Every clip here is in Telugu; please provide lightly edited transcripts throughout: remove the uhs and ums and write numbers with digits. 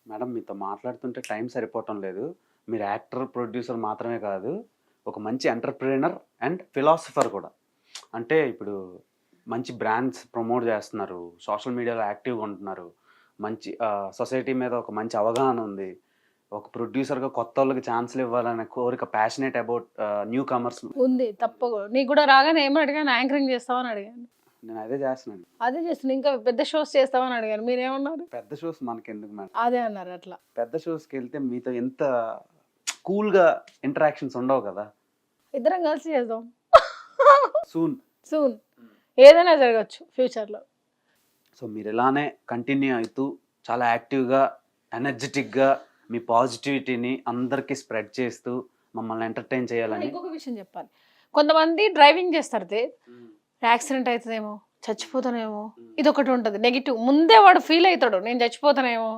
మేడం మీతో మాట్లాడుతుంటే టైం సరిపోవటం లేదు. మీరు యాక్టర్, ప్రొడ్యూసర్ మాత్రమే కాదు, ఒక మంచి ఎంటర్‌ప్రెన్యూర్ అండ్ ఫిలాసఫర్ కూడా. అంటే ఇప్పుడు మంచి బ్రాండ్స్ ప్రమోట్ చేస్తున్నారు. సోషల్ మీడియాలో యాక్టివ్‌గా ఉంటున్నారు. మంచి సొసైటీ మీద ఒక మంచి అవగాహన ఉంది. ఒక ప్రొడ్యూసర్‌గా కొత్తోళ్ళకి ఛాన్స్‌లు ఇవ్వాలనే కోరిక ప్యాషనేట్ అబౌట్ న్యూ కమర్స్. ఉంది తప్పకుండా. నీకు కూడా రాగానే ఏమని అడిగాను? యాంకరింగ్ చేస్తావని అడిగాను. నేను అదే చేస్తున్నాను. అదే చేస్తున్నా. ఇంకా పెద్ద షోస్ చేస్తావని అడిగాను. మీరేమన్నారు? పెద్ద షోస్ మనకెందుకు మేడం? అదే అన్నారు అట్లా. పెద్ద షోస్‌కెళ్తే మీతో ఎంత కూల్‌గా ఇంటరాక్షన్స్ ఉండవు కదా! ఇద్దరం కలిసి చేద్దాం. సూన్. సూన్. ఏదైనా జరగచ్చు ఫ్యూచర్‌లో. సో మీరు ఇలానే కంటిన్యూ అవుతూ చాలా యాక్టివ్‌గా, ఎనర్జెటిక్‌గా మీ పాజిటివిటీని అందరికీ స్ప్రెడ్ చేస్తూ మమ్మల్ని ఎంటర్‌టైన్ చేయాలని. ఇంకొక విషయం చెప్పాలి. కొంతమంది డ్రైవింగ్ చేస్తారు. యాక్సిడెంట్ అవుతుందేమో, చచ్చిపోతానేమో, ఇదొకటి ఉంటుంది నెగిటివ్. ముందే వాడు ఫీల్ అవుతాడు, నేను చచ్చిపోతానేమో.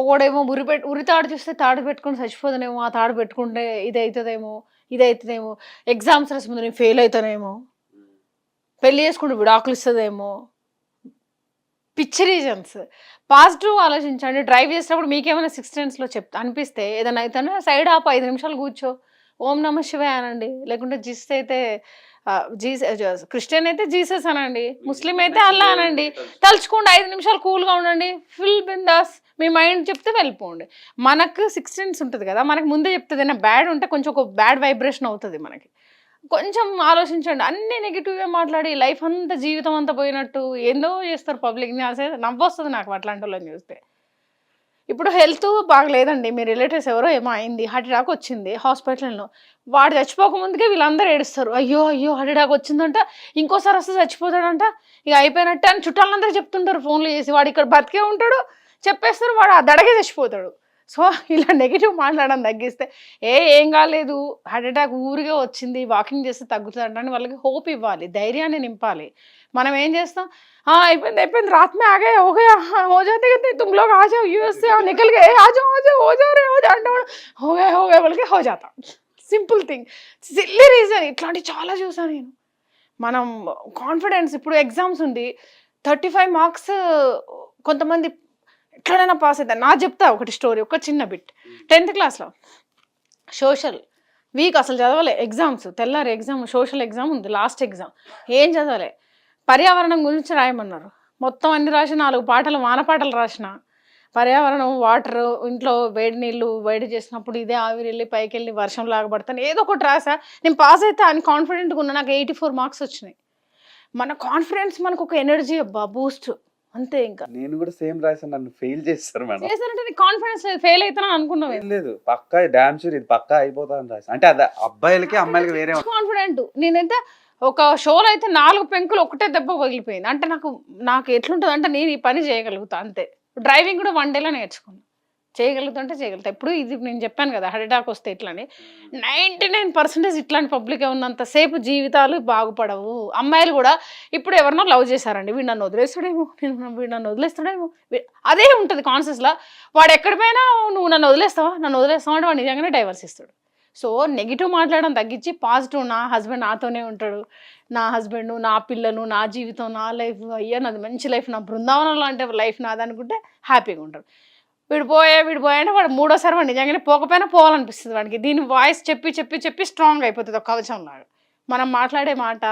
వాడేమో ఉరి తాడు చూస్తే తాడు పెట్టుకుని చచ్చిపోతానేమో, ఆ తాడు పెట్టుకుంటే ఇది అవుతుందేమో, ఎగ్జామ్స్ రాసి ముందు నేను ఫెయిల్ అవుతానేమో, పెళ్లి చేసుకుంటే విడాకులు ఇస్తుందేమో. పిచ్చి రీజన్స్. పాజిటివ్ ఆలోచించండి. డ్రైవ్ చేసేటప్పుడు మీకేమైనా సిక్స్త్ సెన్స్‌లో అనిపిస్తే ఏదైనా అయితేనే సైడ్ ఆపు, 5 నిమిషాలు కూర్చో, ఓం నమః శివాయ అనండి. లేకుంటే జీసస్ అయితే క్రిస్టియన్ అయితే జీసస్ అనండి, ముస్లిం అయితే అల్లా అనండి. తలుచుకోండి, 5 నిమిషాలు కూల్గా ఉండండి, ఫుల్ బిందాస్. మీ మైండ్ చెప్తే వెళ్ళిపోండి. మనకు సిక్స్త్ సెన్స్ ఉంటుంది కదా, మనకు ముందే చెప్తుంది. ఏదైనా బ్యాడ్ ఉంటే కొంచెం ఒక బ్యాడ్ వైబ్రేషన్ అవుతుంది మనకి. కొంచెం ఆలోచించండి. అన్ని నెగిటివ్గా మాట్లాడి లైఫ్ అంతా, జీవితం అంతా పోయినట్టు ఏందో చేస్తారు పబ్లిక్ని. అసలు నవ్వొస్తుంది నాకు అట్లాంటి వాళ్ళని చూస్తే. ఇప్పుడు హెల్త్ బాగలేదండి, మీ రిలేటివ్స్ ఎవరో ఏమో అయింది, హార్ట్ అటాక్ వచ్చింది హాస్పిటల్లో. వాడు చచ్చిపోకముందుకే వీళ్ళందరూ ఏడుస్తారు, అయ్యో అయ్యో హార్ట్ అటాక్ వచ్చిందంట, ఇంకోసారి వస్తే చచ్చిపోతాడంట, ఇక అయిపోయినట్టే అని చుట్టాలందరూ చెప్తుంటారు ఫోన్లు చేసి. వాడు ఇక్కడ బతికే ఉంటాడు, చెప్పేస్తారు, వాడు ఆ దడగే చచ్చిపోతాడు. సో ఇలా నెగిటివ్ మాట్లాడడం తగ్గిస్తే, ఏం కాలేదు, హార్ట్ అటాక్ ఊరికే వచ్చింది, వాకింగ్ చేస్తే తగ్గుతుంది అని వాళ్ళకి హోప్ ఇవ్వాలి, ధైర్యాన్ని నింపాలి. మనం ఏం చేస్తాం, అయిపోయింది, रात में आ गए, हो गया, हाँ, हो जाते कहते तुम लोग आ जाओ यूएस से, निकल गए, आ जाओ हो जा रहे हो जा అంటే हो गए बोल के हो जाता. Simple thing. Silly reason. ఇట్లాంటివి చాలా చూసాను నేను. మనం కాన్ఫిడెన్స్, ఇప్పుడు ఎగ్జామ్స్ ఉంది, 35 మార్క్స్ కొంతమంది ఎట్లనైనా పాస్ అవుతారు. నాకు చెప్తా ఒకటి స్టోరీ, ఒక చిన్న బిట్. 10th క్లాస్లో సోషల్ వీక్ అసలు చదవలే. ఎగ్జామ్స్ తెల్లారి ఎగ్జామ్, సోషల్ ఎగ్జామ్ ఉంది, లాస్ట్ ఎగ్జామ్. ఏం చదవలే. పర్యావరణం గురించి రాయమన్నారు. మొత్తం అన్ని రాసి 4 పాటలు, వానపాటలు రాసిన. పర్యావరణం, వాటర్, ఇంట్లో వేడి నీళ్ళు వేడి చేసినప్పుడు ఇదే ఆవిరి వెళ్ళి పైకి వెళ్ళి వర్షం లాగబడతాను, ఏదో ఒకటి రాసా. నేను పాస్ అయితే అని కాన్ఫిడెంట్గా ఉన్నా. నాకు 84 మార్క్స్ వచ్చినాయి. మన కాన్ఫిడెన్స్ మనకు ఒక ఎనర్జీ అబ్బా, బూస్ట్ అంతే. ఇంకా నేను కూడా సేమ్ రాసాను, నన్ను ఫెయిల్ చేస్తారు మేడం. చేశారంటే నీకు కాన్ఫిడెన్స్ లేదు, ఫెయిల్ అవుతానని అనుకున్నావు. లేదు, పక్కా డామ్ షూర్ ఇది పక్కా అయిపోతా అని రాసాను. అంటే అదే అబ్బాయిలకి అమ్మాయిలకి వేరే కాన్ఫిడెంట్. నేనైతే ఒక షోలో అయితే 4 పెంకులు ఒకటే దెబ్బ పగిలిపోయింది. అంటే నాకు ఎట్లుంటుంది అంటే, నేను ఈ పని చేయగలుగుతా అంతే. డ్రైవింగ్ కూడా 1 డేలో నేర్చుకున్నాను. చేయగలుగుతా. ఇప్పుడు ఇది నేను చెప్పాను కదా, హార్ట్ అటాక్ వస్తే ఇట్లని. 99% ఇట్లాంటి పబ్లిక్ ఉన్నంతసేపు జీవితాలు బాగుపడవు. అమ్మాయిలు కూడా ఇప్పుడు ఎవరినో లవ్ చేశారండి, వీడు నన్ను వదిలేస్తాడేమో, వీడు నన్ను వదిలేస్తాడేమో, అదే ఉంటుంది కాన్షియస్లో. వాడు ఎక్కడి పోయినా నువ్వు నన్ను వదిలేస్తావా అంటే వాడు నిజంగానే డైవర్స్ ఇస్తాడు. సో నెగిటివ్ మాట్లాడడం తగ్గించి పాజిటివ్, నా హస్బెండ్ నాతోనే ఉంటాడు, నా హస్బెండ్, నా పిల్లలు, నా జీవితం, నా లైఫ్, అయ్యా నాది మంచి లైఫ్, నా బృందావనం లాంటి లైఫ్ నాది అనుకుంటే హ్యాపీగా ఉంటాడు. వీడు పోయా అంటే వాడు మూడోసారి వాడు నిజంగానే పోకపోయినా పోవాలనిపిస్తుంది వాడికి. దీని వాయిస్ చెప్పి స్ట్రాంగ్ అయిపోతుంది ఒక కవచం లాగా. మనం మాట్లాడే మాట,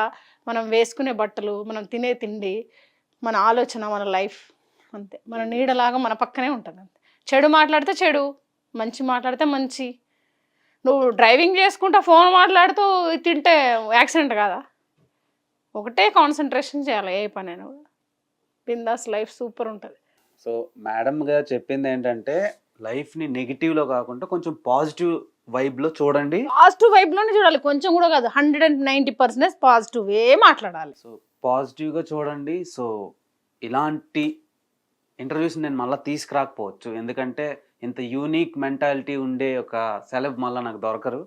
మనం వేసుకునే బట్టలు, మనం తినే తిండి, మన ఆలోచన, మన లైఫ్ అంతే. మన నీడలాగా మన పక్కనే ఉంటుంది అంతే. చెడు మాట్లాడితే చెడు, మంచి మాట్లాడితే మంచి. నువ్వు డ్రైవింగ్ చేసుకుంటా ఫోన్ మాట్లాడుతూ తింటే యాక్సిడెంట్ కాదా? ఒకటే కాన్సన్ట్రేషన్ చేయాలి ఏ పనైనా కూడా. బిందాస్ లైఫ్ సూపర్ ఉంటుంది. సో మేడం గారు చెప్పింది ఏంటంటే, లైఫ్ని నెగిటివ్లో కాకుండా కొంచెం పాజిటివ్ వైబ్లో చూడండి. పాజిటివ్ వైబ్లోనే చూడాలి, కొంచెం కూడా కాదు. 190% పాజిటివ్ మాట్లాడాలి. సో పాజిటివ్గా చూడండి. సో ఇలాంటి ఇంటర్వ్యూస్ నేను మళ్ళీ తీసుకురాకపోవచ్చు, ఎందుకంటే ఇంత యూనిక్ మెంటాలిటీ ఉండే ఒక సెలబ్ మళ్ళీ నాకు దొరకరు.